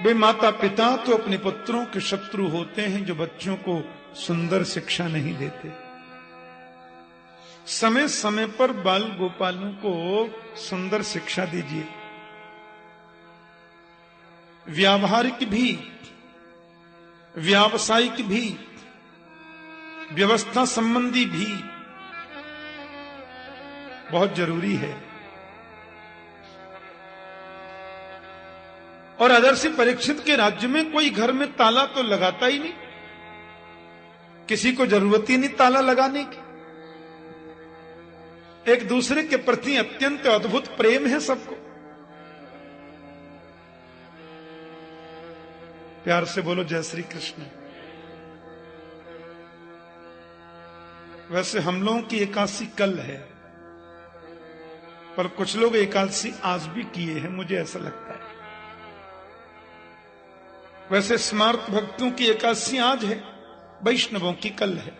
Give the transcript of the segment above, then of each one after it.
वे माता पिता तो अपने पुत्रों के शत्रु होते हैं जो बच्चों को सुंदर शिक्षा नहीं देते। समय समय पर बाल गोपालों को सुंदर शिक्षा दीजिए, व्यावहारिक भी, व्यावसायिक भी, व्यवस्था संबंधी भी बहुत जरूरी है। और आदर्श परीक्षित के राज्य में कोई घर में ताला तो लगाता ही नहीं, किसी को जरूरत ही नहीं ताला लगाने की। एक दूसरे के प्रति अत्यंत अद्भुत प्रेम है सबको। प्यार से बोलो जय श्री कृष्ण। वैसे हम लोगों की एकादशी कल है, पर कुछ लोग एकादशी आज भी किए हैं, मुझे ऐसा लगता है। वैसे स्मार्त भक्तों की एकादशी आज है, वैष्णवों की कल है।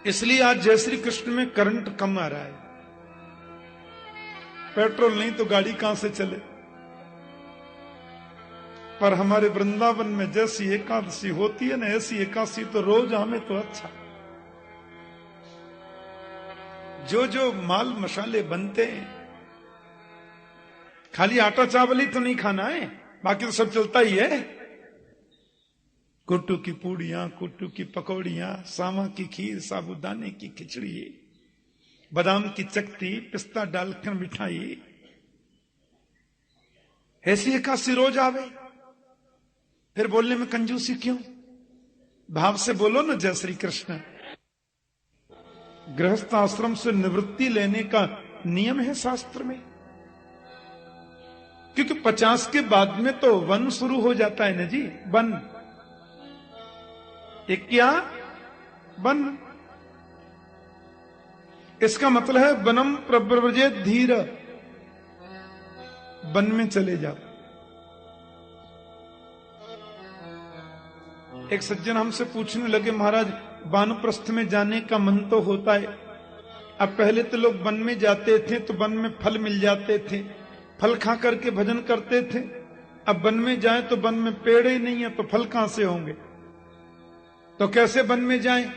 इसलिए आज जय श्री कृष्ण में करंट कम आ रहा है। पेट्रोल नहीं तो गाड़ी कहां से चले। पर हमारे वृंदावन में जैसी एकादशी होती है ना, ऐसी एकादशी तो रोज हमें तो अच्छा। जो जो माल मसाले बनते हैं, खाली आटा चावल ही तो नहीं खाना है, बाकी तो सब चलता ही है। कुट्टू की पूड़ियां, कुट्टू की पकौड़ियां, सामा की खीर, साबूदाने की खिचड़ी, बादाम की चकती, पिस्ता डालकर मिठाई, ऐसी एकादशी रोज आवे। फिर बोलने में कंजूसी क्यों? भाव से बोलो ना जय श्री कृष्ण। गृहस्थ आश्रम से निवृत्ति लेने का नियम है शास्त्र में, क्योंकि 50 के बाद में तो वन शुरू हो जाता है ना जी। वन एक क्या? वन। इसका मतलब है वनम प्रव्रजेत धीर, वन में चले जाओ। एक सज्जन हमसे पूछने लगे, महाराज वानप्रस्थ में जाने का मन तो होता है, अब पहले तो लोग वन में जाते थे तो वन में फल मिल जाते थे, फल खा करके भजन करते थे। अब वन में जाए तो वन में पेड़ ही नहीं है, तो फल कहां से होंगे? तो कैसे वन में जाएं?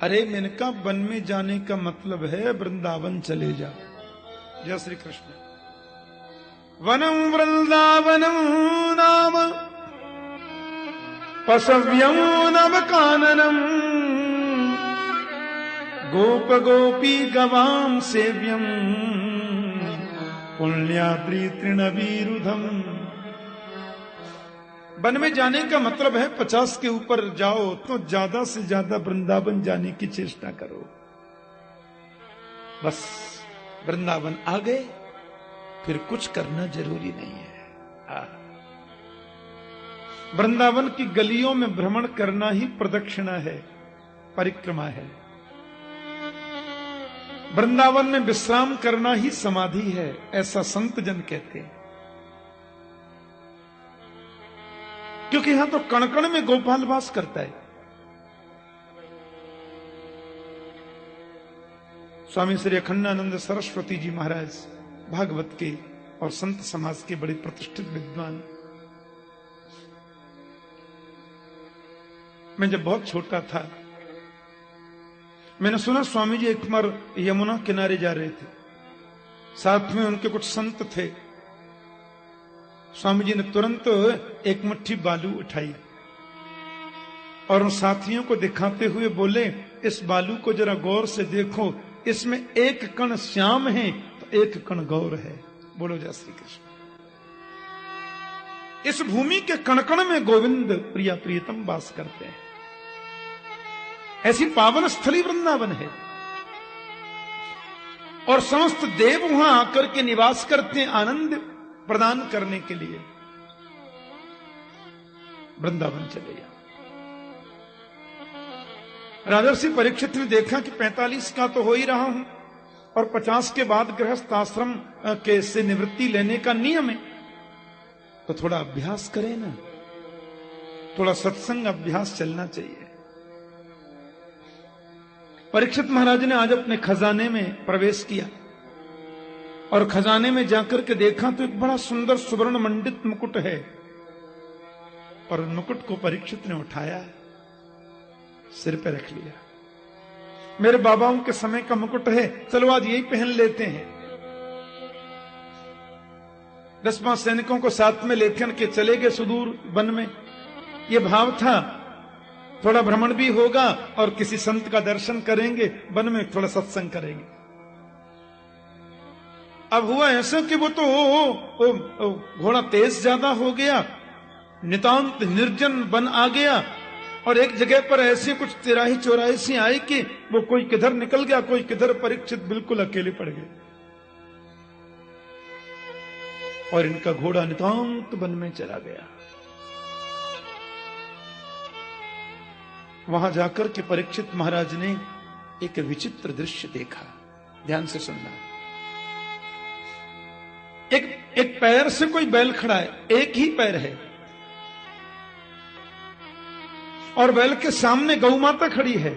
अरे मैंने कहा वन में जाने का मतलब है वृंदावन चले जाओ। जय श्री कृष्ण। वनम वृंदावनम नाम पशव्यम नव काननम, गोप गोपी गवाम सेव्यम, पुण्याद्रि तृणवीरुधम। वन में जाने का मतलब है 50 के ऊपर जाओ तो ज्यादा से ज्यादा वृंदावन जाने की चेष्टा करो। बस वृंदावन आ गए, फिर कुछ करना जरूरी नहीं है। वृंदावन की गलियों में भ्रमण करना ही प्रदक्षिणा है, परिक्रमा है। वृंदावन में विश्राम करना ही समाधि है, ऐसा संत जन कहते हैं। क्योंकि यहां तो कण कण में गोपाल वास करता है। स्वामी श्री अखंडानंद सरस्वती जी महाराज भागवत के और संत समाज के बड़े प्रतिष्ठित विद्वान। मैं जब बहुत छोटा था, मैंने सुना स्वामी जी एक बार यमुना किनारे जा रहे थे, साथ में उनके कुछ संत थे। स्वामी जी ने तुरंत एक मुट्ठी बालू उठाई और उन साथियों को दिखाते हुए बोले, इस बालू को जरा गौर से देखो, इसमें एक कण श्याम है तो एक कण गौर है। बोलो जय श्री कृष्ण। इस भूमि के कण कण में गोविंद प्रिया प्रियतम वास करते हैं। ऐसी पावन स्थली वृंदावन है और समस्त देव वहां आकर के निवास करते हैं आनंद प्रदान करने के लिए। वृंदावन चले जाओ। राजर्षि परीक्षित ने देखा कि 45 का तो हो ही रहा हूं और 50 के बाद गृहस्थ आश्रम के से निवृत्ति लेने का नियम है, तो थोड़ा अभ्यास करें ना, थोड़ा सत्संग अभ्यास चलना चाहिए। परीक्षित महाराज ने आज अपने खजाने में प्रवेश किया और खजाने में जाकर के देखा तो एक बड़ा सुंदर सुवर्ण मंडित मुकुट है, और मुकुट को परीक्षित ने उठाया, सिर पे रख लिया। मेरे बाबाओं के समय का मुकुट है, चलो आज यही पहन लेते हैं। 10 सैनिकों को साथ में लेकर के चले गए सुदूर वन में। ये भाव था थोड़ा भ्रमण भी होगा और किसी संत का दर्शन करेंगे, वन में थोड़ा सत्संग करेंगे। अब हुआ ऐसा कि वो तो घोड़ा तेज ज्यादा हो गया, नितांत निर्जन वन आ गया, और एक जगह पर ऐसे कुछ तिराही चौराहे सी आई कि वो कोई किधर निकल गया, कोई किधर, परीक्षित बिल्कुल अकेले पड़ गए। और इनका घोड़ा नितांत वन में चला गया। वहां जाकर के परीक्षित महाराज ने एक विचित्र दृश्य देखा। ध्यान से सुनना। एक पैर से कोई बैल खड़ा है, एक ही पैर है, और बैल के सामने गौ माता खड़ी है।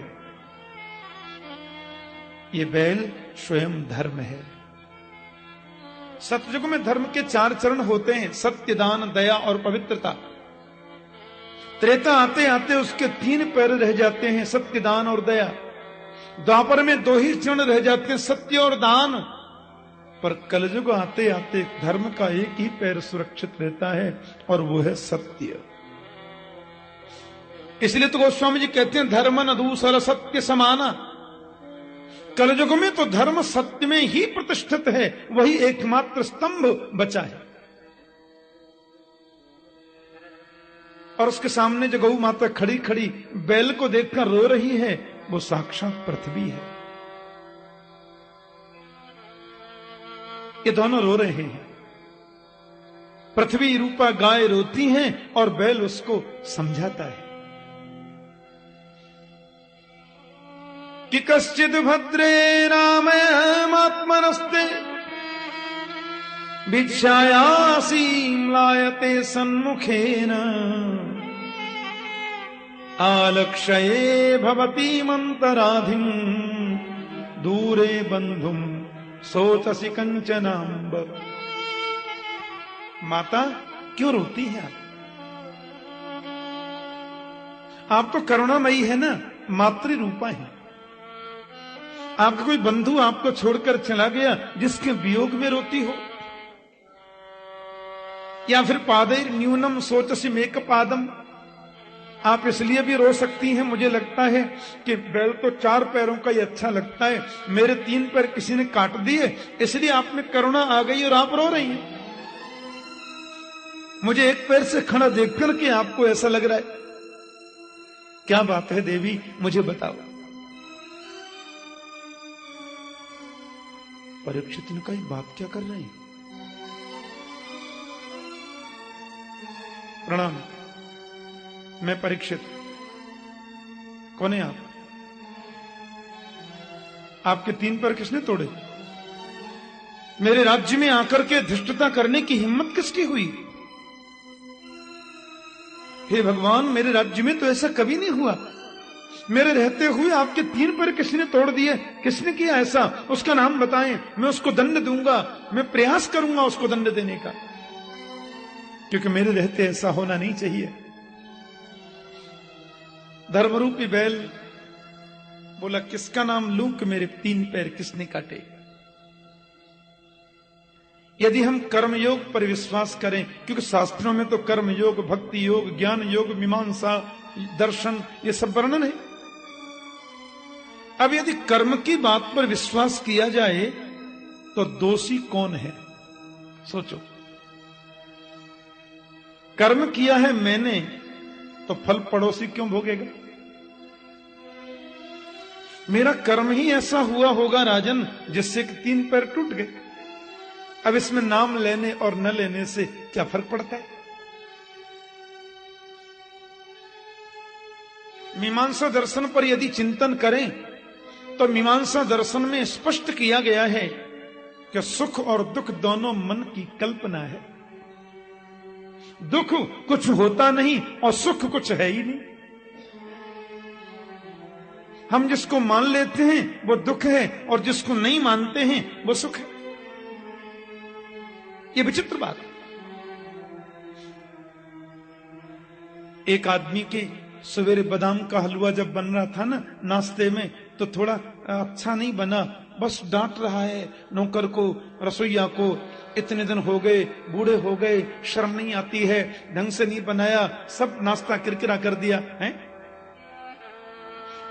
ये बैल स्वयं धर्म है। सतयुग में धर्म के 4 चरण होते हैं, सत्य, दान, दया और पवित्रता। त्रेता आते आते उसके 3 पैर रह जाते हैं, सत्य, दान और दया। द्वापर में 2 ही चरण रह जाते हैं, सत्य और दान। पर कलयुग आते आते धर्म का एक ही पैर सुरक्षित रहता है, और वो है सत्य। इसलिए तो गोस्वामी जी कहते हैं, धर्म न दूसरा सत्य समाना। कलयुग में तो धर्म सत्य में ही प्रतिष्ठित है, वही एकमात्र स्तंभ बचा है। और उसके सामने जो गौ माता खड़ी खड़ी बैल को देखकर रो रही है, वो साक्षात पृथ्वी है। ये दोनों रो रहे हैं। पृथ्वी रूपा गाय रोती है और बैल उसको समझाता है कि कश्चिद भद्रे रामयमात्मनस्ते भिक्षायासीं लायते सन्मुखेन आलक्ष्ये भवतीमन्तराधिं दूरे बंधुम सोचसी कंचनाम्ब। माता क्यों रोती है आप तो करुणामयी है ना, मातृ रूपा है। आपका कोई बंधु आपको छोड़कर चला गया, जिसके वियोग में रोती हो? या फिर पादैर न्यूनम सोचसी मेक पादम, आप इसलिए भी रो सकती हैं। मुझे लगता है कि बैल तो 4 पैरों का ही अच्छा लगता है, मेरे 3 पैर किसी ने काट दिए, इसलिए आप में करुणा आ गई और आप रो रही हैं। मुझे एक पैर से खड़ा देखकर के आपको ऐसा लग रहा है। क्या बात है देवी, मुझे बताओ। परीक्षित ने कहा, बात क्या कर रहे हैं? प्रणाम, मैं परीक्षित। कौन है आप? आपके 3 पैर किसने तोड़े? मेरे राज्य में आकर के धृष्टता करने की हिम्मत किसकी हुई? हे भगवान, मेरे राज्य में तो ऐसा कभी नहीं हुआ। मेरे रहते हुए आपके 3 पैर किसने तोड़ दिए? किसने किया ऐसा? उसका नाम बताएं, मैं उसको दंड दूंगा, मैं प्रयास करूंगा उसको दंड देने का, क्योंकि मेरे रहते ऐसा होना नहीं चाहिए। धर्मरूपी बैल बोला, किसका नाम लूं कि मेरे 3 पैर किसने काटे? यदि हम कर्मयोग पर विश्वास करें, क्योंकि शास्त्रों में तो कर्मयोग, भक्ति योग, ज्ञान योग, मीमांसा, दर्शन, ये सब वर्णन है। अब यदि कर्म की बात पर विश्वास किया जाए तो दोषी कौन है? सोचो। कर्म किया है मैंने, तो फल पड़ोसी क्यों भोगेगा? मेरा कर्म ही ऐसा हुआ होगा राजन, जिससे कि 3 पैर टूट गए। अब इसमें नाम लेने और न लेने से क्या फर्क पड़ता है? मीमांसा दर्शन पर यदि चिंतन करें तो मीमांसा दर्शन में स्पष्ट किया गया है कि सुख और दुख दोनों मन की कल्पना है। दुख कुछ होता नहीं और सुख कुछ है ही नहीं। हम जिसको मान लेते हैं वो दुख है, और जिसको नहीं मानते हैं वो सुख है। ये विचित्र बात। एक आदमी के सवेरे बादाम का हलवा जब बन रहा था ना नाश्ते में, तो थोड़ा अच्छा नहीं बना, बस डांट रहा है नौकर को, रसोईया को, इतने दिन हो गए, बूढ़े हो गए, शर्म नहीं आती है, ढंग से नहीं बनाया, सब नाश्ता किरकिरा कर दिया है।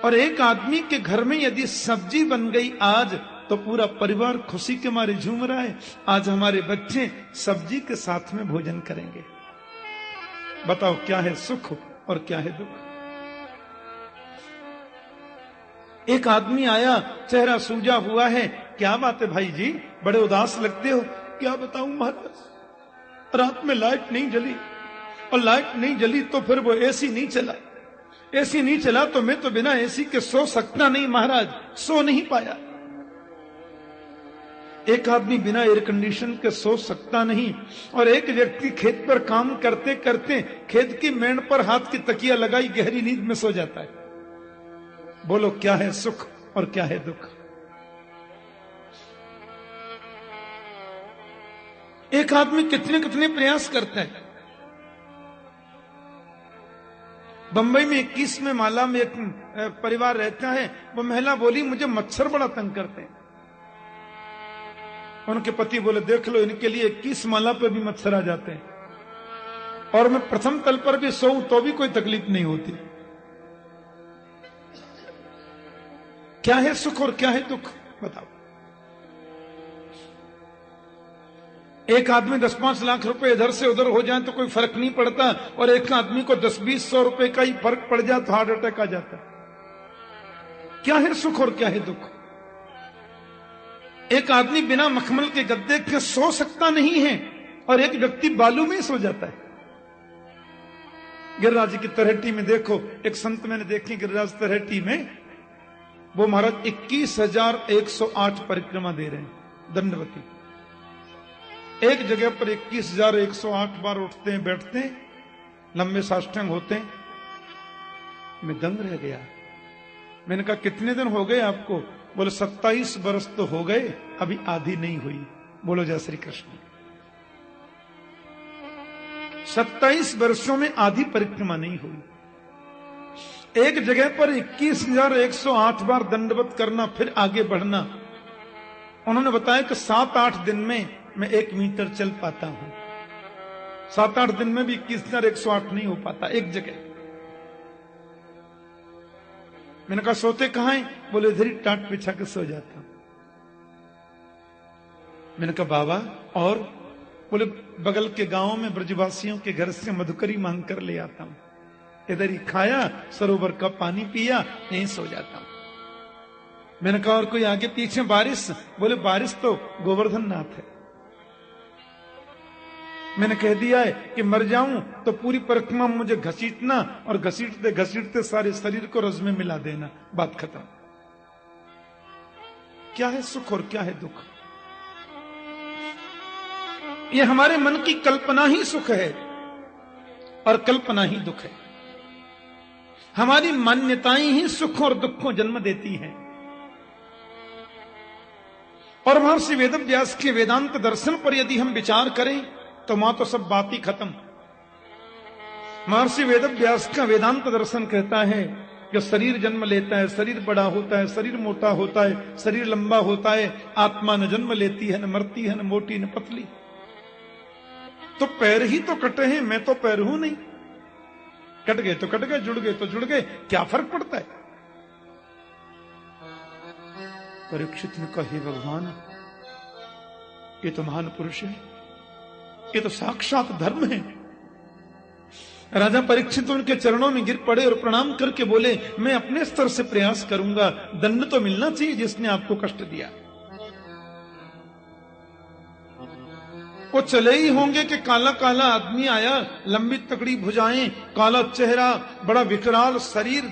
और एक आदमी के घर में यदि सब्जी बन गई आज, तो पूरा परिवार खुशी के मारे झूम रहा है, आज हमारे बच्चे सब्जी के साथ में भोजन करेंगे। बताओ क्या है सुख और क्या है दुख। एक आदमी आया, चेहरा सूजा हुआ है, क्या बात है भाई जी, बड़े उदास लगते हो। क्या बताऊं महाराज, रात में लाइट नहीं जली, और लाइट नहीं जली तो फिर वो एसी नहीं चला, एसी नहीं चला तो मैं तो बिना एसी के सो सकता नहीं महाराज, सो नहीं पाया। एक आदमी बिना एयर कंडीशन के सो सकता नहीं, और एक व्यक्ति खेत पर काम करते करते खेत की मेड़ पर हाथ की तकिया लगाई गहरी नींद में सो जाता है। बोलो क्या है सुख और क्या है दुख। एक आदमी कितने कितने प्रयास करता है। बंबई में 21 माला में एक परिवार रहता है, वो महिला बोली मुझे मच्छर बड़ा तंग करते हैं। उनके पति बोले देख लो इनके लिए 21 माला पे भी मच्छर आ जाते हैं, और मैं प्रथम तल पर भी सोऊं तो भी कोई तकलीफ नहीं होती। क्या है सुख और क्या है दुख बताओ। एक आदमी 10-5 लाख रुपए इधर से उधर हो जाए तो कोई फर्क नहीं पड़ता, और एक आदमी को 10-20 रुपए का ही फर्क पड़ जाए तो हार्ट अटैक आ जाता। क्या है सुख और क्या है दुख। एक आदमी बिना मखमल के गद्दे के सो सकता नहीं है, और एक व्यक्ति बालू में सो जाता है। गिरिराज जी की तरहेटी में देखो, एक संत मैंने देखे गिरिराज तरहेटी में, वो महाराज 21,108 परिक्रमा दे रहे हैं दंडवती। एक जगह पर 21,108 बार उठते हैं, बैठते हैं, लंबे साष्टांग होते हैं। मैं दंग रह गया। मैंने कहा कितने दिन हो गए आपको। बोले 27 बरस तो हो गए, अभी आधी नहीं हुई। बोलो जय श्री कृष्ण। 27 वर्षों में आधी परिक्रमा नहीं हुई। एक जगह पर 21,108 बार दंडवत करना, फिर आगे बढ़ना। उन्होंने बताया कि 7-8 दिन में मैं 1 मीटर चल पाता हूं। 7-8 दिन में भी 21,108 नहीं हो पाता एक जगह। मैंने कहा सोते कहां हैं। बोले इधर ही टाट बिछा के सो जाता हूं। मैंने कहा बाबा और। बोले बगल के गांव में ब्रजवासियों के घर से मधुकरी मांग कर ले आता हूं, इधर ही खाया, सरोवर का पानी पिया, यहीं सो जाता हूं। मैंने कहा और कोई आगे पीछे बारिश। बोले बारिश तो गोवर्धन नाथ है। मैंने कह दिया है कि मर जाऊं तो पूरी परिक्रमा मुझे घसीटना, और घसीटते घसीटते सारे शरीर को रज में मिला देना, बात खत्म। क्या है सुख और क्या है दुख। ये हमारे मन की कल्पना ही सुख है और कल्पना ही दुख है। हमारी मान्यताएं ही सुख और दुख को जन्म देती हैं। और महर्षि वेदव्यास के वेदांत दर्शन पर यदि हम विचार करें तो वहां तो सब बात ही खत्म। महर्षि वेदव्यास का वेदांत दर्शन कहता है कि शरीर जन्म लेता है, शरीर बड़ा होता है, शरीर मोटा होता है, शरीर लंबा होता है, आत्मा न जन्म लेती है, न मरती है, न मोटी न पतली। तो पैर ही तो कटे हैं, मैं तो पैर हूं नहीं। कट गए तो कट गए, जुड़ गए तो जुड़ गए, क्या फर्क पड़ता है। परीक्षित ने कहा हे भगवान, ये तो महान पुरुष है, ये तो साक्षात धर्म है। राजा परीक्षित उनके चरणों में गिर पड़े और प्रणाम करके बोले मैं अपने स्तर से प्रयास करूंगा, दंड तो मिलना चाहिए जिसने आपको कष्ट दिया। वो चले ही होंगे कि काला काला आदमी आया, लंबी तकड़ी भुजाएं, काला चेहरा, बड़ा विकराल शरीर,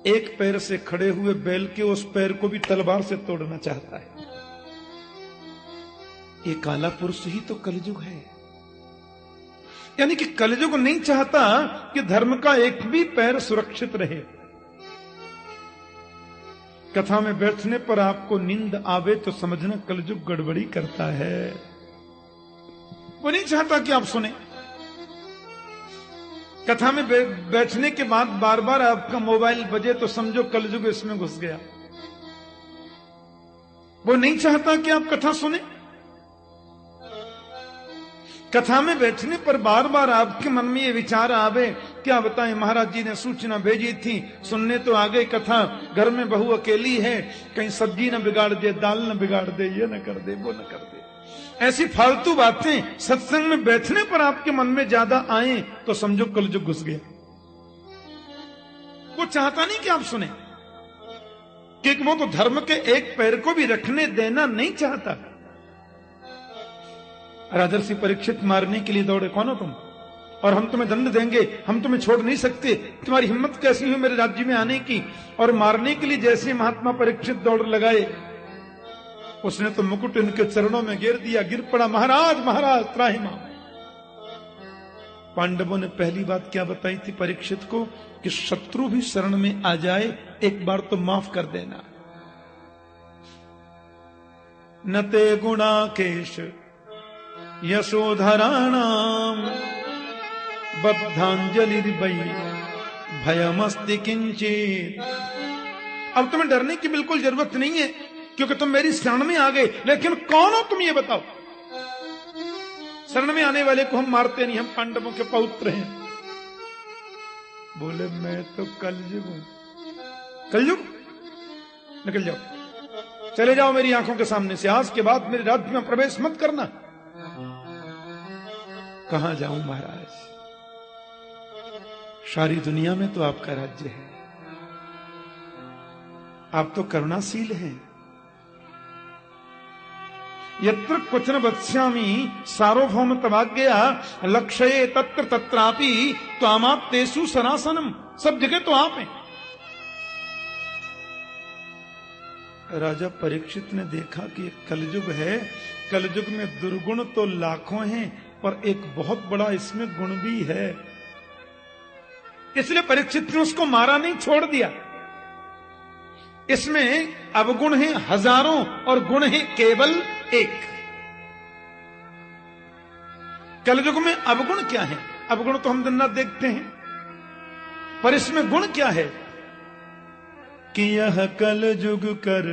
एक पैर से खड़े हुए बैल के उस पैर को भी तलवार से तोड़ना चाहता है। ये काला पुरुष ही तो कलयुग है। यानी कि कलयुग नहीं चाहता कि धर्म का एक भी पैर सुरक्षित रहे। कथा में बैठने पर आपको नींद आवे तो समझना कलयुग गड़बड़ी करता है। वो नहीं चाहता कि आप सुने। कथा में बैठने के बाद बार बार आपका मोबाइल बजे तो समझो कलयुग इसमें घुस गया। वो नहीं चाहता कि आप कथा सुने। कथा में बैठने पर बार बार आपके मन में ये विचार आवे, क्या बताएं, महाराज जी ने सूचना भेजी थी, सुनने तो आ गए कथा, घर में बहू अकेली है, कहीं सब्जी न बिगाड़ दे, दाल न बिगाड़ दे, ये न कर दे, वो न कर दे। ऐसी फालतू बातें सत्संग में बैठने पर आपके मन में ज्यादा आए तो समझो कलयुग घुस गया। वो चाहता नहीं कि आप सुने, क्योंकि वो तो धर्म के एक पैर को भी रखने देना नहीं चाहता। राजर्षि परीक्षित मारने के लिए दौड़े, कौन हो तुम, और हम तुम्हें दंड देंगे, हम तुम्हें छोड़ नहीं सकते, तुम्हारी हिम्मत कैसी हुई मेरे राज्य में आने की। और मारने के लिए जैसे महात्मा परीक्षित दौड़ लगाए, उसने तो मुकुट इनके चरणों में गिर दिया, गिर पड़ा, महाराज महाराज त्राहिमाम। पांडवों ने पहली बात क्या बताई थी परीक्षित को, कि शत्रु भी शरण में आ जाए एक बार तो माफ कर देना। नते गुणाकेश यशोधराणाम बद्धांजलि भयमस्ति किंचित। अब तुम्हें डरने की बिल्कुल जरूरत नहीं है, क्योंकि तुम मेरी शरण में आ गए। लेकिन कौन हो तुम, ये बताओ। शरण में आने वाले को हम मारते नहीं, हम पांडवों के पौत्र हैं। बोले मैं तो कलयुग हूं। कलयुग, निकल जाओ, चले जाओ मेरी आंखों के सामने से, आज के बाद मेरे राज्य में प्रवेश मत करना। कहां जाऊं महाराज, सारी दुनिया में तो आपका राज्य है, आप तो करुणाशील हैं। यत्र क्वचन वत्स्यामि सार्वभौम तवाज्ञया लक्ष्ये तत्र तत्रापि त्वामाप्तेषु सनासनम। सब जगह तो आप हैं। राजा परीक्षित ने देखा कि कलयुग है, कलयुग में दुर्गुण तो लाखों हैं, पर एक बहुत बड़ा इसमें गुण भी है। इसलिए परीक्षित ने उसको मारा नहीं, छोड़ दिया। इसमें अवगुण है हजारों और गुण है केवल एक। कलयुग में अवगुण क्या है? अवगुण तो हम दिन रात देखते हैं, पर इसमें गुण क्या है कि यह कलयुग कर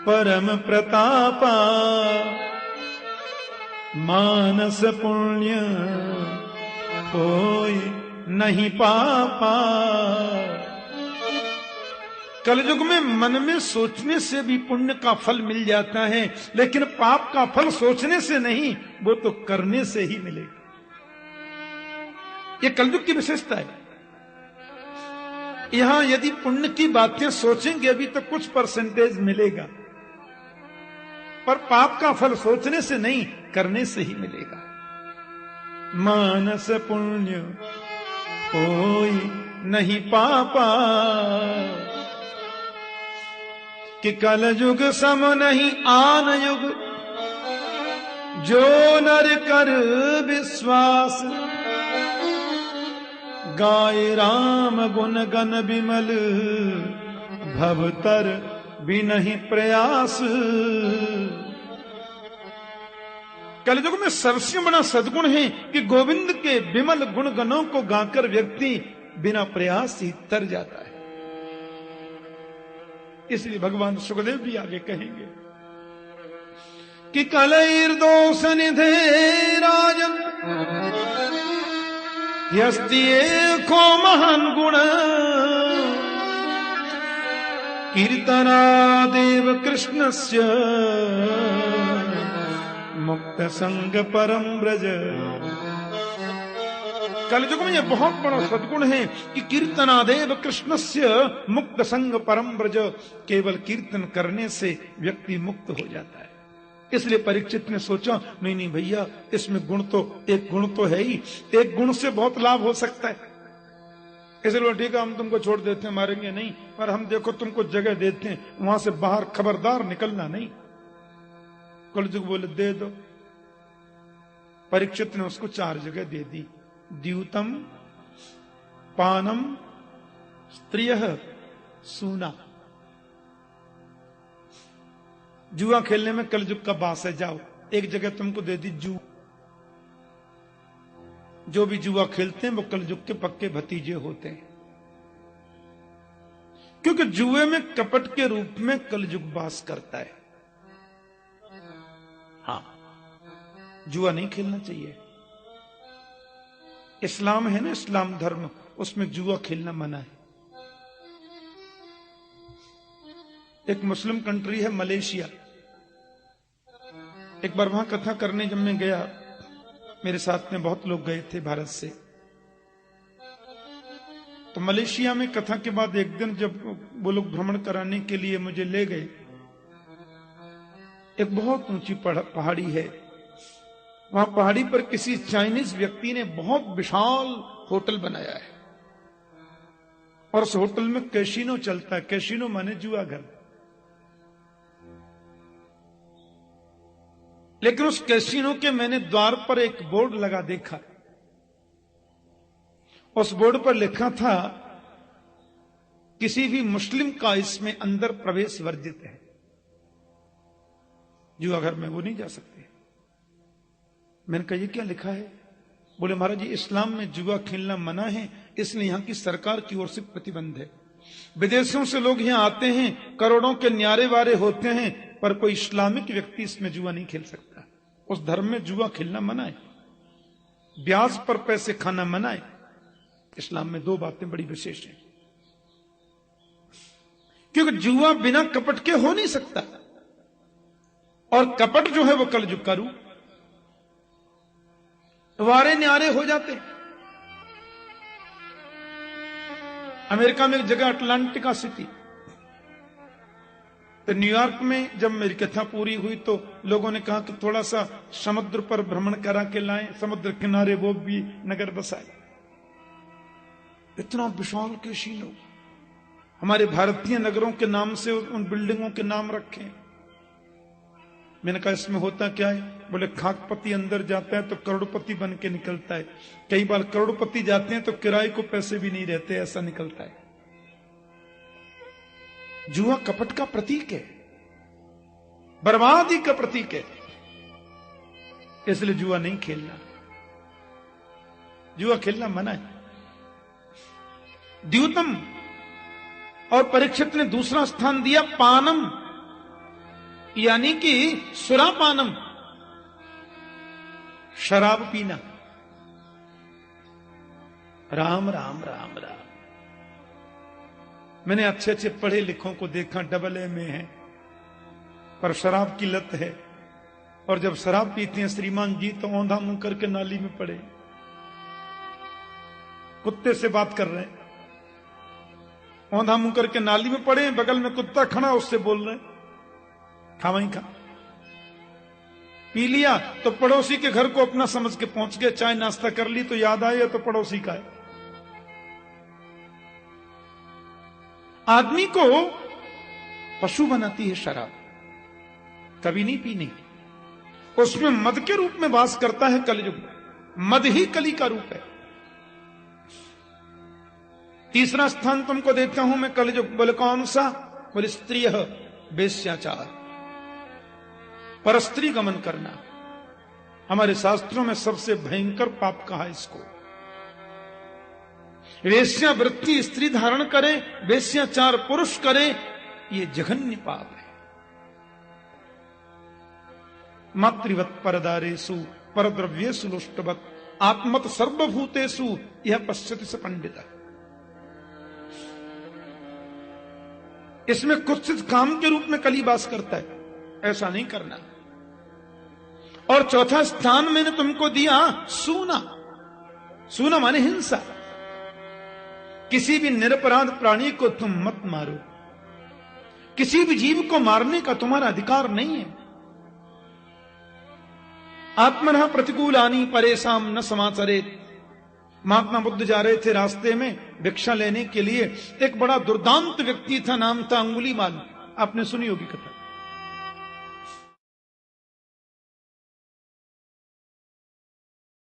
परम प्रतापा मानस पुण्य कोई नहीं पापा। कलयुग में मन में सोचने से भी पुण्य का फल मिल जाता है, लेकिन पाप का फल सोचने से नहीं, वो तो करने से ही मिलेगा। ये कलयुग की विशेषता है। यहां यदि पुण्य की बातें सोचेंगे अभी तो कुछ परसेंटेज मिलेगा, पर पाप का फल सोचने से नहीं, करने से ही मिलेगा। मानस पुण्य कोई नहीं पापा कि कलयुग सम नहीं आन युग जो नर कर विश्वास। गाय राम गुण गन बिमल भवतर भी नहीं प्रयास। कलयुग में सबसे बड़ा सद्गुण है कि गोविंद के विमल गुण गणों को गाकर व्यक्ति बिना प्रयास ही तर जाता है। इसलिए भगवान सुखदेव भी आगे कहेंगे कि कलैर्दोष निधे राजन यस्ति एको महान गुण कीर्तनादेव कृष्णस्य मुक्त संग परम ब्रज। कलयुग में यह बहुत बड़ा सद्गुण है कि कीर्तनादेव कृष्णस्य मुक्त संग परम ब्रज। केवल कीर्तन करने से व्यक्ति मुक्त हो जाता है। इसलिए परीक्षित ने सोचा नहीं नहीं भैया, इसमें गुण तो एक गुण तो है ही, एक गुण से बहुत लाभ हो सकता है। इसलिए ठीक है, हम तुमको छोड़ देते हैं, मारेंगे नहीं, पर हम देखो तुमको जगह देते हैं, वहां से बाहर खबरदार निकलना नहीं। कलयुग बोले दे दो। परीक्षित ने उसको 4 जगह दे दी। द्यूतम, पानम, स्त्रियः, सूना। जुआ खेलने में कलयुग का बास है, जाओ एक जगह तुमको दे दी जू। जो भी जुआ खेलते हैं वो कलयुग के पक्के भतीजे होते हैं, क्योंकि जुए में कपट के रूप में कलयुग वास करता है। हाँ, जुआ नहीं खेलना चाहिए। इस्लाम है ना, इस्लाम धर्म, उसमें जुआ खेलना मना है। एक मुस्लिम कंट्री है मलेशिया। एक बार वहां कथा करने जब मैं गया, मेरे साथ में बहुत लोग गए थे भारत से, तो मलेशिया में कथा के बाद एक दिन जब वो लोग भ्रमण कराने के लिए मुझे ले गए, एक बहुत ऊंची पहाड़ी है, वहां पहाड़ी पर किसी चाइनीज व्यक्ति ने बहुत विशाल होटल बनाया है और उस होटल में कैसीनो चलता है। कैसीनो माने जुआ घर। लेकिन उस कैसीनो के मैंने द्वार पर एक बोर्ड लगा देखा। उस बोर्ड पर लिखा था किसी भी मुस्लिम का इसमें अंदर प्रवेश वर्जित है, जुआ घर में वो नहीं जा सकते। मैंने कहा ये क्या लिखा है? बोले महाराज जी, इस्लाम में जुआ खेलना मना है, इसलिए यहां की सरकार की ओर से प्रतिबंध है। विदेशों से लोग यहां आते हैं, करोड़ों के न्यारे वारे होते हैं, पर कोई इस्लामिक व्यक्ति इसमें जुआ नहीं खेल सकता। उस धर्म में जुआ खेलना मना है, ब्याज पर पैसे खाना मना है। इस्लाम में दो बातें बड़ी विशेष हैं, क्योंकि जुआ बिना कपट के हो नहीं सकता, और कपट जो है वो कलयुग का रूप। वारे न्यारे हो जाते। अमेरिका में एक जगह अटलांटिका सिटी, तो न्यूयॉर्क में जब मेरी कथा पूरी हुई तो लोगों ने कहा कि थोड़ा सा समुद्र पर भ्रमण करा के लाएं, समुद्र किनारे वो भी नगर बसाए। इतना विशाल कैसीनो, हमारे भारतीय नगरों के नाम से उन बिल्डिंगों के नाम रखे। मैंने कहा इसमें होता क्या है? बोले खाकपति अंदर जाता है तो करोड़पति बन के निकलता है। कई बार करोड़पति जाते हैं तो किराए को पैसे भी नहीं रहते, ऐसा निकलता है। जुआ कपट का प्रतीक है, बर्बादी का प्रतीक है, इसलिए जुआ नहीं खेलना। जुआ खेलना मना है। द्यूतम और परीक्षित ने दूसरा स्थान दिया पानम, यानी कि सुरापानम, शराब पीना। राम राम राम राम। मैंने अच्छे अच्छे पढ़े लिखों को देखा, AA में है, पर शराब की लत है, और जब शराब पीते हैं श्रीमान जी तो औंधा मुंह करके नाली में पड़े, कुत्ते से बात कर रहे हैं, औंधा मुंह करके नाली में पड़े, बगल में कुत्ता खड़ा उससे बोल रहे हैं खा वहीं खा। पी लिया तो पड़ोसी के घर को अपना समझ के पहुंच गए, चाय नाश्ता कर ली तो याद आया तो पड़ोसी का है। आदमी को पशु बनाती है शराब, कभी नहीं पीनी। उसमें मद के रूप में वास करता है कलयुग। मद ही कली का रूप है। तीसरा स्थान तुमको देता हूं मैं कलयुग। बोले कौन सा? बोले स्त्रीय वेश्याचार, परस्त्री गमन करना। हमारे शास्त्रों में सबसे भयंकर पाप कहा इसको। वेश्यावृत्ति स्त्री धारण करे, वेश्याचार पुरुष करे, ये जघन्य पाप है। मातृवत परदारेषु परद्रव्येषु लुष्टवत् आत्मत सर्वभूतेषु यह पश्यति स पंडित। इसमें कुत्सित काम के रूप में कली वास करता है, ऐसा नहीं करना। और चौथा स्थान मैंने तुमको दिया सूना। सूना माने हिंसा। किसी भी निरपराध प्राणी को तुम मत मारो, किसी भी जीव को मारने का तुम्हारा अधिकार नहीं है। आत्मनः प्रतिकूलानि परेशान न समाचरेत्। महात्मा बुद्ध जा रहे थे रास्ते में भिक्षा लेने के लिए, एक बड़ा दुर्दांत व्यक्ति था, नाम था अंगुलीमाल। आपने सुनी होगी कथा।